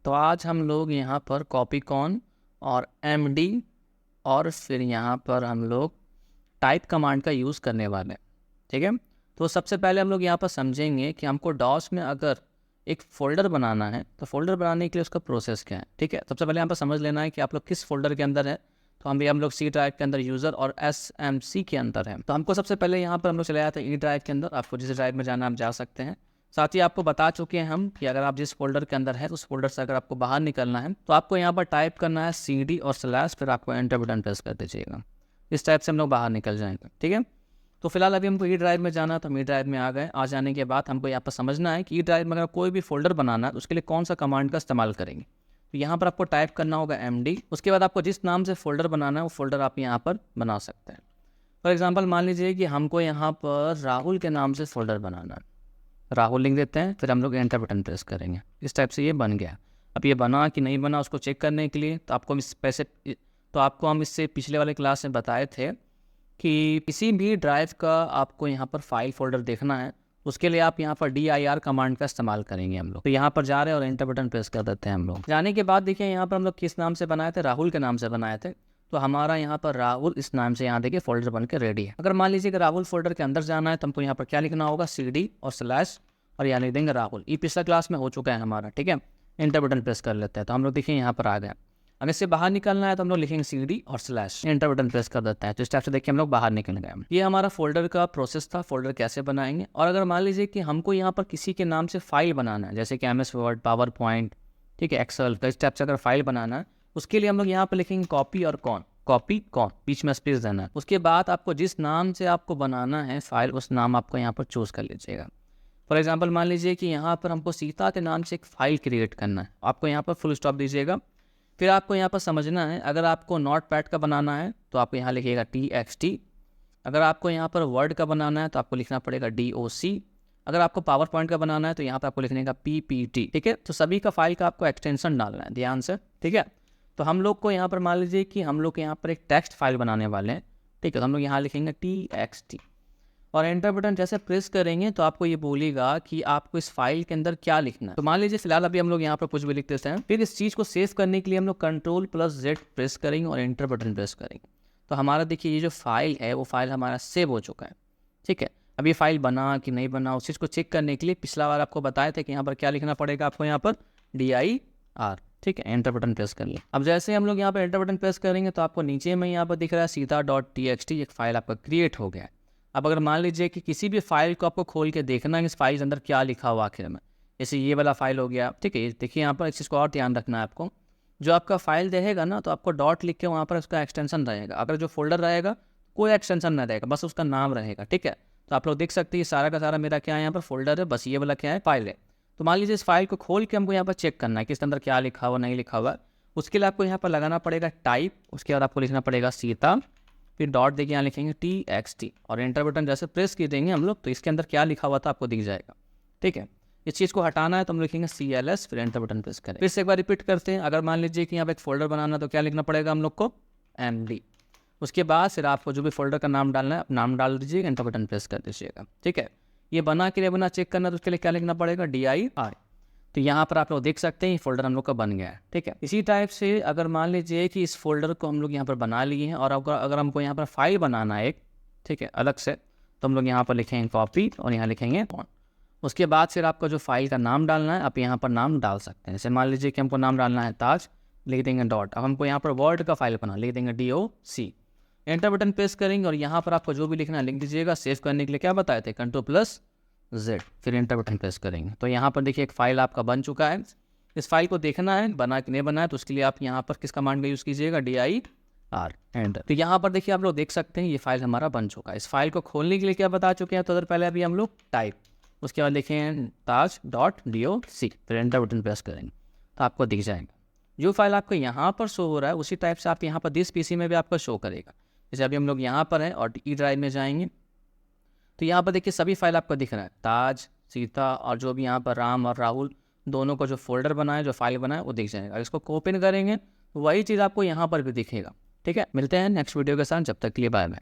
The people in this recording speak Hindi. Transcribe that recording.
तो आज हम लोग यहाँ पर कॉपीकॉन और एमडी और फिर यहाँ पर हम लोग टाइप कमांड का यूज़ करने वाले हैं। ठीक है, तो सबसे पहले हम लोग यहाँ पर समझेंगे कि हमको डॉस में अगर एक फ़ोल्डर बनाना है तो फ़ोल्डर बनाने के लिए उसका प्रोसेस क्या है। ठीक है, सबसे पहले यहाँ पर समझ लेना है कि आप लोग किस फोल्डर के अंदर है। तो हम लोग सी ड्राइव के अंदर यूज़र और SMC के अंदर है। तो हमको सबसे पहले यहाँ पर हम लोग चले जाते हैं ई ड्राइव के अंदर। आपको जिस ड्राइव में जाना आप जा सकते हैं। साथ ही आपको बता चुके हैं हम कि अगर आप जिस फोल्डर के अंदर है उस फोल्डर से अगर आपको बाहर निकलना है तो आपको यहाँ पर टाइप करना है CD और स्लैश, फिर आपको एंटर बटन प्रेस कर दीजिएगा। इस टाइप से हम लोग बाहर निकल जाएंगे। ठीक है, तो फिलहाल अभी हमको ई ड्राइव में जाना है तो हम ई ड्राइव में आ गए। आ जाने के बाद हमको यहाँ पर समझना है कि ई ड्राइव में अगर कोई भी फोल्डर बनाना है तो उसके लिए कौन सा कमांड का इस्तेमाल करेंगे। तो यहाँ पर आपको टाइप करना होगा MD। उसके बाद आपको जिस नाम से फोल्डर बनाना है वो फोल्डर आप यहाँ पर बना सकते हैं। फॉर एग्जाम्पल मान लीजिए कि हमको यहाँ पर राहुल के नाम से फोल्डर बनाना है, राहुल लिख देते हैं, फिर हम लोग एंटर बटन प्रेस करेंगे। इस टाइप से ये बन गया। अब ये बना कि नहीं बना उसको चेक करने के लिए तो आपको हम इससे पिछले वाले क्लास में बताए थे कि किसी भी ड्राइव का आपको यहाँ पर फाइल फोल्डर देखना है, उसके लिए आप यहाँ पर dir कमांड का इस्तेमाल करेंगे हम लोग। तो यहाँ पर जा रहे हैं और एंटर बटन प्रेस कर देते हैं हम लोग। जाने के बाद देखिए यहाँ पर हम लोग किस नाम से बनाए थे, राहुल के नाम से बनाए थे। तो हमारा यहाँ पर राहुल इस नाम से यहाँ देखिए फोल्डर बन के रेडी है। अगर मान लीजिए कि राहुल फोल्डर के अंदर जाना है तो हमको यहाँ पर क्या लिखना होगा, CD और स्लैश और यहाँ लिख देंगे राहुल। ये पिछला क्लास में हो चुका है हमारा। ठीक है, एंटर बटन प्रेस कर लेते हैं तो हम लोग देखिए यहाँ पर आ गए। अगर इससे बाहर निकलना है तो हम लोग लिखेंगे CD और स्लैश, एंटर बटन प्रेस कर देते हैं। तो इस टाइप से देखिए हम लोग बाहर निकल गए। ये हमारा फोल्डर का प्रोसेस था, फोल्डर कैसे बनाएंगे। और अगर मान लीजिए कि हमको यहाँ पर किसी के नाम से फाइल बनाना है, जैसे कि MS वर्ड, पावर पॉइंट, ठीक है, एक्सेल, तो इस टाइप से अगर फाइल बनाना है उसके लिए हम लोग यहाँ पर लिखेंगे कॉपी और कॉन, कॉपी कॉन, बीच में स्पेस देना है। उसके बाद आपको जिस नाम से आपको बनाना है फाइल उस नाम आपको यहाँ पर चूज़ कर लीजिएगा। फॉर एग्जाम्पल मान लीजिए कि यहाँ पर हमको सीता के नाम से एक फ़ाइल क्रिएट करना है, आपको यहाँ पर फुल स्टॉप दीजिएगा। फिर आपको यहाँ पर समझना है अगर आपको नोटपैड का बनाना है तो आप यहाँ लिखिएगा TXT। अगर आपको यहाँ पर वर्ड का बनाना है तो आपको लिखना पड़ेगा DOC। अगर आपको पावर पॉइंट का बनाना है तो यहाँ पर आपको लिखने का PPT। ठीक है, तो सभी का फाइल का आपको एक्सटेंशन डालना है ध्यान से। ठीक है, तो हम लोग को यहाँ पर मान लीजिए कि हम लोग यहाँ पर एक टेक्स्ट फाइल बनाने वाले हैं। ठीक है, तो हम लोग यहाँ लिखेंगे TXT और एंटर बटन जैसे प्रेस करेंगे तो आपको ये बोलेगा कि आपको इस फाइल के अंदर क्या लिखना है। तो मान लीजिए फिलहाल अभी हम लोग यहाँ पर कुछ भी लिख देते हैं। फिर इस चीज़ को सेव करने के लिए हम लोग Ctrl+Z प्रेस करेंगे और एंटर बटन प्रेस करेंगे। तो हमारा देखिए ये जो फाइल है वो फाइल हमारा सेव हो चुका है। ठीक है, अब ये फाइल बना कि नहीं बना उस चीज़ को चेक करने के लिए पिछला बार आपको बताए थे कि यहाँ पर क्या लिखना पड़ेगा, आपको यहाँ पर DIR। ठीक है, एंटर बटन प्रेस कर लिया। अब जैसे हम लोग यहाँ पर एंटर बटन प्रेस करेंगे तो आपको नीचे में यहाँ पर दिख रहा है सीता.txt, एक फाइल आपका क्रिएट हो गया है। अब अगर मान लीजिए कि किसी भी फाइल को आपको खोल के देखना है इस फाइल के अंदर क्या लिखा हुआ आखिर में, जैसे ये वाला फाइल हो गया। ठीक है, देखिए यहाँ पर इस चीज़ को और ध्यान रखना है आपको, जो आपका फाइल रहेगा ना तो आपको डॉट लिख के वहाँ पर उसका एक्सटेंशन रहेगा। अगर जो फोल्डर रहेगा कोई एक्सटेंशन नहीं रहेगा, बस उसका नाम रहेगा। ठीक है, तो आप लोग देख सकते हैं सारा का सारा मेरा क्या है यहाँ पर फोल्डर है, बस ये वाला क्या है फाइल है। तो मान लीजिए इस फाइल को खोल के हमको यहाँ पर चेक करना है कि इसके अंदर क्या लिखा हुआ नहीं लिखा हुआ। उसके लिए आपको यहाँ पर लगाना पड़ेगा टाइप, उसके बाद आपको लिखना पड़ेगा सीता, फिर डॉट देखिए यहाँ लिखेंगे TXT और एंटर बटन जैसे प्रेस कर देंगे हम लोग तो इसके अंदर क्या लिखा हुआ था आपको दिख जाएगा। ठीक है, इस चीज़ को हटाना है तो हम लिखेंगे CLS, फिर एंटर बटन प्रेस करें। फिर से एक बार रिपीट करते हैं। अगर मान लीजिए कि यहाँ पे एक फोल्डर बनाना है तो क्या लिखना पड़ेगा हम लोग को MD। उसके बाद फिर आपको जो भी फोल्डर का नाम डालना है आप नाम डाल दीजिएगा, एंटर बटन प्रेस कर दीजिएगा। ठीक है, ये बना के लिए बना चेक करना तो उसके लिए क्या लिखना पड़ेगा DIR। तो यहाँ पर आप लोग देख सकते हैं ये फोल्डर हम लोग का बन गया है। ठीक है, इसी टाइप से अगर मान लीजिए कि इस फोल्डर को हम लोग यहाँ पर बना लिए हैं और अगर हमको यहाँ पर फाइल बनाना है एक, ठीक है, अलग से, तो हम लोग यहाँ पर लिखेंगे कॉपी और यहाँ लिखेंगे कॉन। उसके बाद फिर आपका जो फाइल का नाम डालना है आप यहाँ पर नाम डाल सकते हैं। जैसे मान लीजिए कि हमको नाम डालना है ताज, लिख देंगे डॉट। अब हमको यहाँ पर वर्ड का फाइल बना, लिख देंगे DOC। एंटर बटन प्रेस करेंगे और यहाँ पर आपको जो भी लिखना है लिख दीजिएगा। सेव करने के लिए क्या बताए थे, Ctrl+Z, फिर एंटर बटन प्रेस करेंगे। तो यहाँ पर देखिए एक फाइल आपका बन चुका है। इस फाइल को देखना है बना कि नहीं बना है तो उसके लिए आप यहाँ पर किस कमांड का यूज़ कीजिएगा, DIR, एंटर। तो यहाँ पर देखिए आप लोग देख सकते हैं ये फाइल हमारा बन चुका है। इस फाइल को खोलने के लिए क्या बता चुके हैं, तो अगर पहले अभी हम लोग टाइप, उसके बाद लिखें ताज.doc, फिर एंटर बटन प्रेस करेंगे तो आपको दिख जाएगा। जो फाइल आपको यहाँ पर शो हो रहा है उसी टाइप से आप यहाँ पर दिस PC में भी आपको शो करेगा। जैसे अभी हम लोग यहाँ पर हैं और ई ड्राइव में जाएंगे तो यहाँ पर देखिए सभी फाइल आपको दिख रहा है, ताज, सीता और जो भी यहाँ पर राम और राहुल दोनों को जो फोल्डर बनाए, जो फाइल बनाए वो दिख जाएगा। इसको ओपन करेंगे तो वही चीज़ आपको यहाँ पर भी दिखेगा। ठीक है, मिलते हैं नेक्स्ट वीडियो के साथ, जब तक के लिए बाय बाय।